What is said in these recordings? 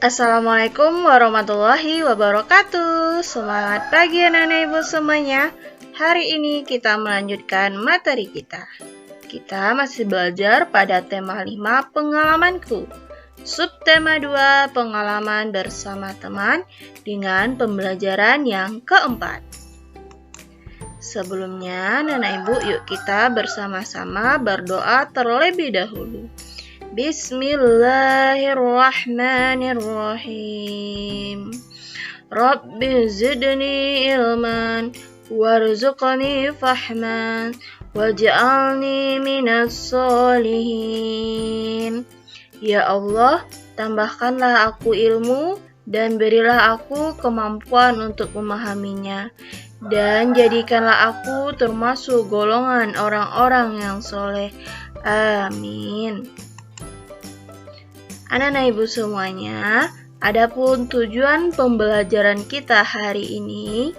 Assalamualaikum warahmatullahi wabarakatuh. Semangat pagi anak-anak ibu semuanya. Hari ini kita melanjutkan materi kita. Kita masih belajar pada tema 5 pengalamanku. Subtema 2 pengalaman bersama teman dengan pembelajaran yang keempat. Sebelumnya anak-anak ibu yuk kita bersama-sama berdoa terlebih dahulu. Bismillahirrahmanirrahim. Rabbi zidni ilman warzuqni fahman waj'alni minas solihin. Ya Allah, tambahkanlah aku ilmu dan berilah aku kemampuan untuk memahaminya, dan jadikanlah aku termasuk golongan orang-orang yang soleh. Amin. Anak-anak ibu semuanya, adapun tujuan pembelajaran kita hari ini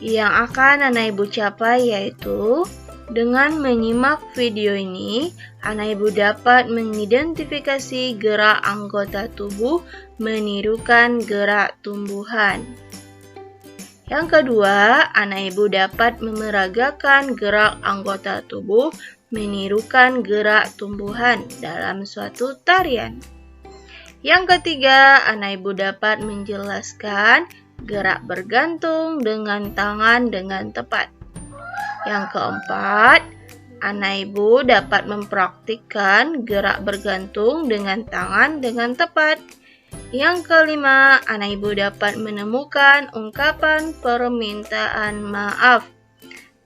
yang akan anak ibu capai yaitu dengan menyimak video ini, anak ibu dapat mengidentifikasi gerak anggota tubuh menirukan gerak tumbuhan. Yang kedua, anak ibu dapat memeragakan gerak anggota tubuh menirukan gerak tumbuhan dalam suatu tarian. Yang ketiga, anak ibu dapat menjelaskan gerak bergantung dengan tangan dengan tepat. Yang keempat, anak ibu dapat mempraktikkan gerak bergantung dengan tangan dengan tepat. Yang kelima, anak ibu dapat menemukan ungkapan permintaan maaf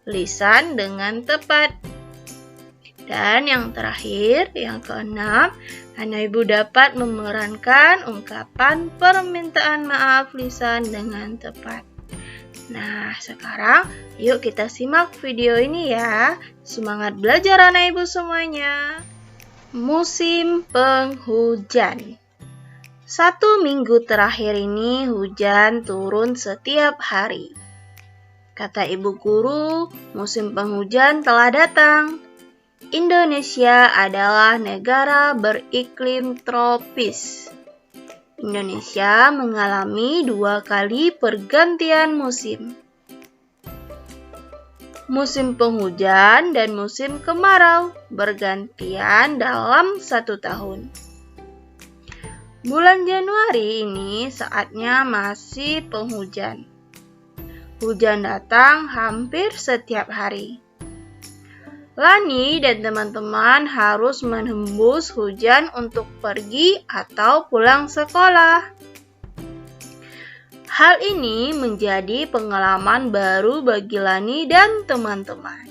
lisan dengan tepat. Dan yang terakhir, yang keenam, anak ibu dapat memerankan ungkapan permintaan maaf lisan dengan tepat. Nah, sekarang yuk kita simak video ini ya. Semangat belajar anak ibu semuanya. Musim penghujan. 1 minggu terakhir ini hujan turun setiap hari. Kata ibu guru, musim penghujan telah datang. Indonesia adalah negara beriklim tropis. Indonesia mengalami 2 kali pergantian musim. Musim penghujan dan musim kemarau bergantian dalam 1 tahun. Bulan Januari ini saatnya masih penghujan. Hujan datang hampir setiap hari. Lani dan teman-teman harus menembus hujan untuk pergi atau pulang sekolah. Hal ini menjadi pengalaman baru bagi Lani dan teman-teman.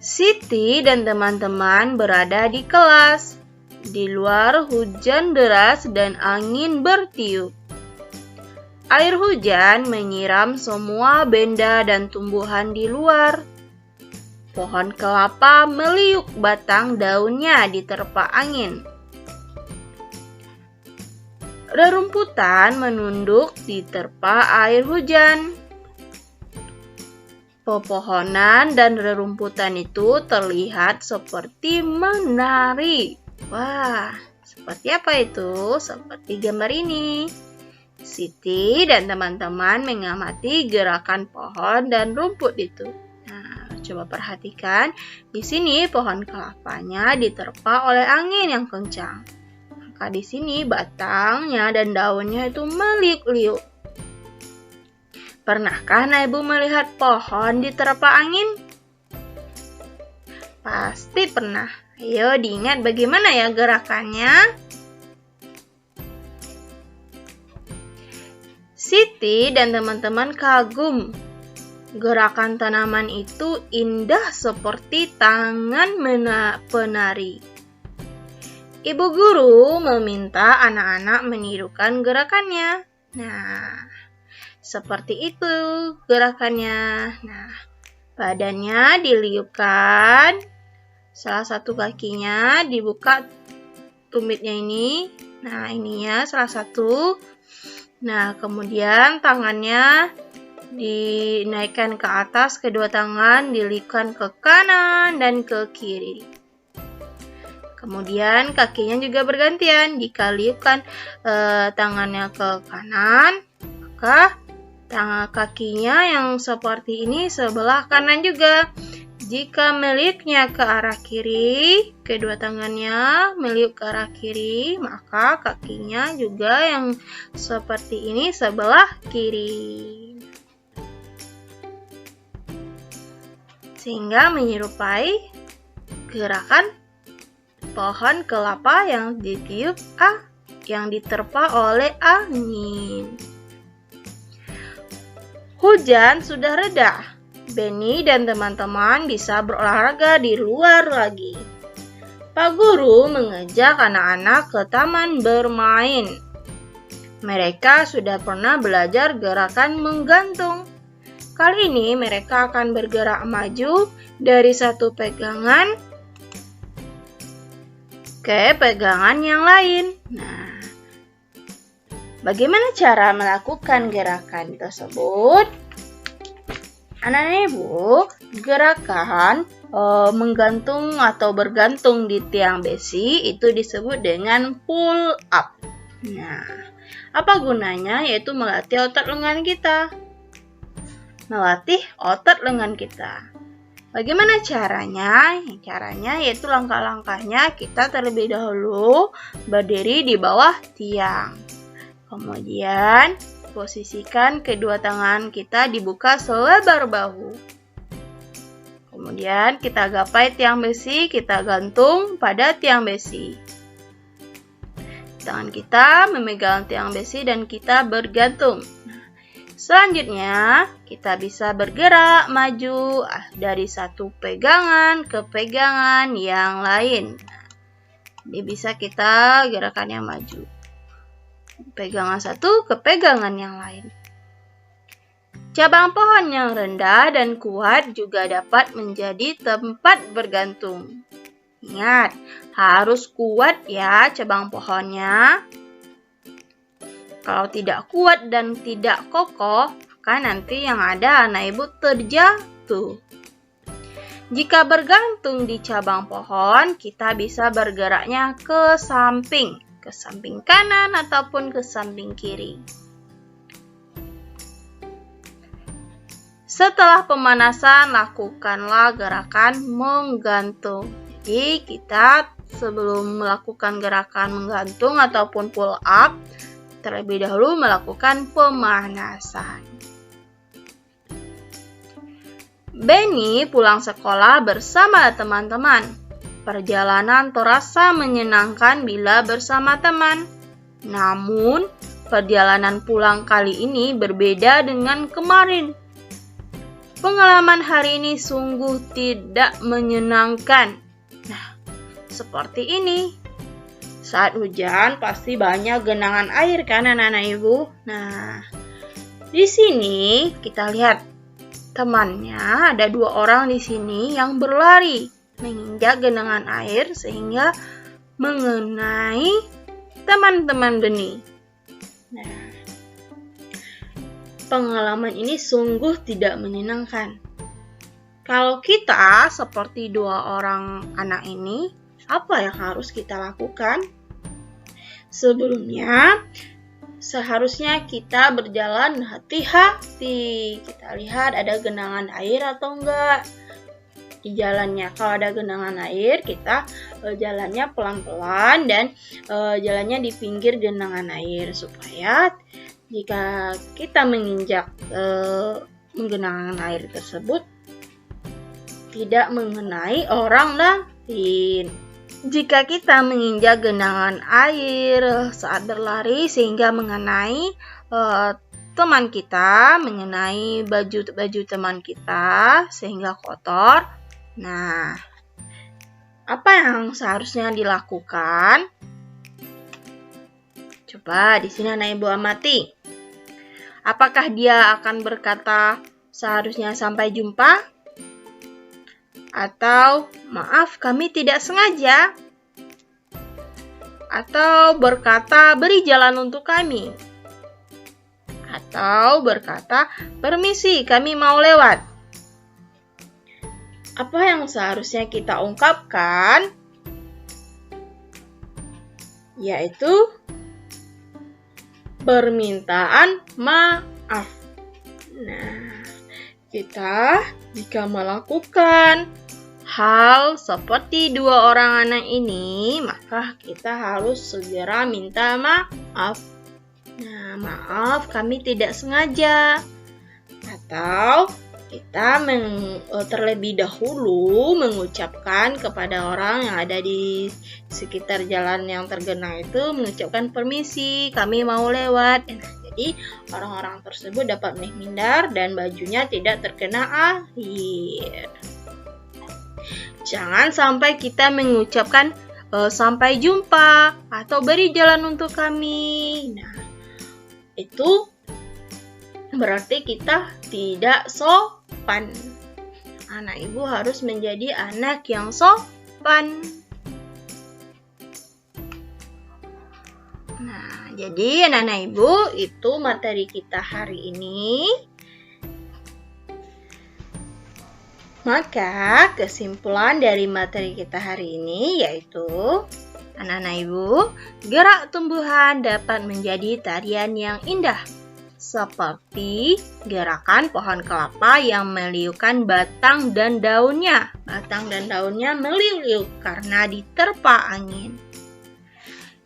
Siti dan teman-teman berada di kelas. Di luar hujan deras dan angin bertiup. Air hujan menyiram semua benda dan tumbuhan di luar. Pohon kelapa meliuk batang daunnya diterpa angin. Rerumputan menunduk diterpa air hujan. Pepohonan dan rerumputan itu terlihat seperti menari. Wah, seperti apa itu? Seperti gambar ini. Siti dan teman-teman mengamati gerakan pohon dan rumput itu. Nah, coba perhatikan. Di sini pohon kelapanya diterpa oleh angin yang kencang. Maka di sini batangnya dan daunnya itu meliuk-liuk. Pernahkah anak ibu melihat pohon diterpa angin? Pasti pernah. Ayo diingat bagaimana ya gerakannya. Siti dan teman-teman kagum. Gerakan tanaman itu indah seperti tangan penari. Ibu guru meminta anak-anak menirukan gerakannya. Nah, seperti itu gerakannya. Nah, badannya diliupkan. Salah satu kakinya dibuka tumitnya ini. Nah, ininya salah satu. Nah, kemudian tangannya dinaikkan ke atas, kedua tangan dilipkan ke kanan dan ke kiri. Kemudian kakinya juga bergantian. Jika liupkan tangannya ke kanan, maka kakinya yang seperti ini sebelah kanan juga. Jika meliuknya ke arah kiri, kedua tangannya meliuk ke arah kiri, maka kakinya juga yang seperti ini sebelah kiri. Sehingga menyerupai gerakan pohon kelapa yang ditiup yang diterpa oleh angin. Hujan sudah reda. Benny dan teman-teman bisa berolahraga di luar lagi. Pak Guru mengajak anak-anak ke taman bermain. Mereka sudah pernah belajar gerakan menggantung. Kali ini mereka akan bergerak maju dari satu pegangan ke pegangan yang lain. Nah, bagaimana cara melakukan gerakan tersebut? Anak-anak ibu, gerakan menggantung atau bergantung di tiang besi itu disebut dengan pull up. Nah, apa gunanya? Yaitu melatih otot lengan kita. Melatih otot lengan kita. Bagaimana caranya? Caranya yaitu langkah-langkahnya kita terlebih dahulu berdiri di bawah tiang. Kemudian posisikan kedua tangan kita dibuka selebar bahu. Kemudian kita gapai tiang besi, kita gantung pada tiang besi. Tangan kita memegang tiang besi dan kita bergantung. Selanjutnya, kita bisa bergerak maju dari satu pegangan ke pegangan yang lain. Ini bisa kita gerakannya maju. Pegangan satu ke pegangan yang lain. Cabang pohon yang rendah dan kuat juga dapat menjadi tempat bergantung. Ingat, harus kuat ya cabang pohonnya. Kalau tidak kuat dan tidak kokoh, maka nanti yang ada anak ibu terjatuh. Jika bergantung di cabang pohon, kita bisa bergeraknya ke samping kanan ataupun ke samping kiri. Setelah pemanasan, lakukanlah gerakan menggantung. Jadi kita sebelum melakukan gerakan menggantung ataupun pull up, terlebih dahulu melakukan pemanasan. Benny pulang sekolah bersama teman-teman. Perjalanan terasa menyenangkan bila bersama teman. Namun, perjalanan pulang kali ini berbeda dengan kemarin. Pengalaman hari ini sungguh tidak menyenangkan. Nah, seperti ini. Saat hujan pasti banyak genangan air kan anak-anak ibu. Nah, di sini kita lihat temannya ada 2 orang di sini yang berlari menginjak genangan air sehingga mengenai teman-teman Benny. Nah, pengalaman ini sungguh tidak menyenangkan. Kalau kita seperti 2 orang anak ini, apa yang harus kita lakukan? Sebelumnya, seharusnya kita berjalan hati-hati. Kita lihat ada genangan air atau enggak di jalannya. Kalau ada genangan air, kita jalannya pelan-pelan dan jalannya di pinggir genangan air supaya jika kita menginjak genangan air tersebut tidak mengenai orang lain. Jika kita menginjak genangan air saat berlari sehingga mengenai teman kita, mengenai baju teman kita sehingga kotor. Nah, apa yang seharusnya dilakukan? Coba di sini anak ibu amati. Apakah dia akan berkata seharusnya sampai jumpa? Atau maaf kami tidak sengaja? Atau berkata beri jalan untuk kami? Atau berkata permisi kami mau lewat? Apa yang seharusnya kita ungkapkan? yaitu permintaan maaf. Nah, kita jika melakukan hal seperti dua orang anak ini, maka kita harus segera minta maaf. Nah, maaf kami tidak sengaja. Atau kita terlebih dahulu mengucapkan kepada orang yang ada di sekitar jalan yang tergenang itu, mengucapkan permisi, kami mau lewat. Nah, jadi orang-orang tersebut dapat menghindar dan bajunya tidak terkena air. Jangan sampai kita mengucapkan sampai jumpa atau beri jalan untuk kami. Nah, itu berarti kita tidak sopan. Anak ibu harus menjadi anak yang sopan. Nah, jadi anak-anak ibu, itu materi kita hari ini. Maka kesimpulan dari materi kita hari ini yaitu, anak-anak ibu, gerak tumbuhan dapat menjadi tarian yang indah, seperti gerakan pohon kelapa yang meliukan batang dan daunnya. Batang dan daunnya meliuk-liuk karena diterpa angin.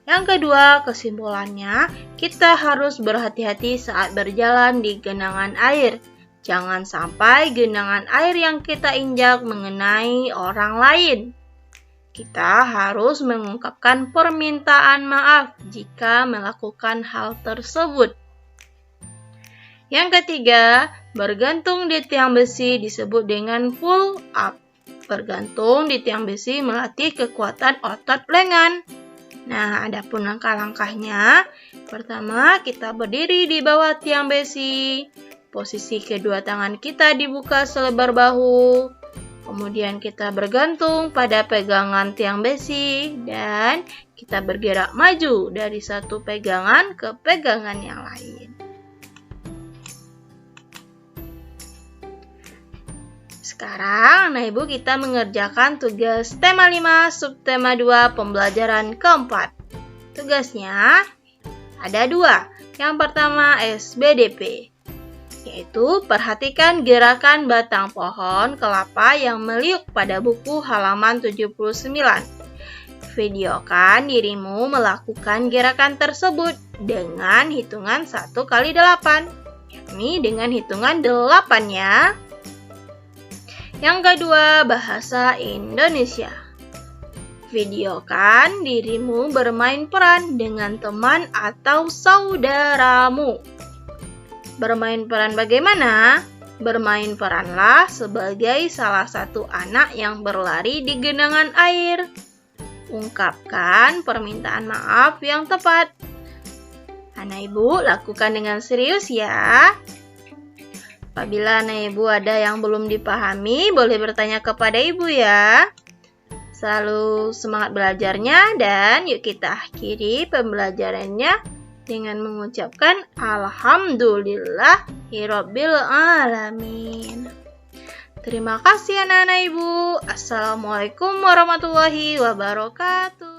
Yang kedua, kesimpulannya, kita harus berhati-hati saat berjalan di genangan air. Jangan sampai genangan air yang kita injak mengenai orang lain. Kita harus mengungkapkan permintaan maaf jika melakukan hal tersebut. Yang ketiga, bergantung di tiang besi disebut dengan pull up. Bergantung di tiang besi melatih kekuatan otot lengan. Nah, adapun langkah-langkahnya. Pertama, kita berdiri di bawah tiang besi. Posisi kedua tangan kita dibuka selebar bahu. Kemudian kita bergantung pada pegangan tiang besi dan kita bergerak maju dari satu pegangan ke pegangan yang lain. Sekarang, anak ibu, kita mengerjakan tugas tema 5, subtema 2, pembelajaran keempat. Tugasnya ada 2. Yang pertama SBDP, yaitu perhatikan gerakan batang pohon kelapa yang meliuk pada buku halaman 79. Videokan dirimu melakukan gerakan tersebut dengan hitungan 1 kali 8, yakni dengan hitungan 8 ya. Yang kedua, bahasa Indonesia. Videokan dirimu bermain peran dengan teman atau saudaramu. Bermain peran bagaimana? Bermain peranlah sebagai salah satu anak yang berlari di genangan air. Ungkapkan permintaan maaf yang tepat. Anak ibu, lakukan dengan serius ya. Apabila anak ibu ada yang belum dipahami, boleh bertanya kepada ibu ya. Selalu semangat belajarnya dan yuk kita akhiri pembelajarannya dengan mengucapkan Alhamdulillahirabbil alamin. Terima kasih anak-anak ibu. Assalamualaikum warahmatullahi wabarakatuh.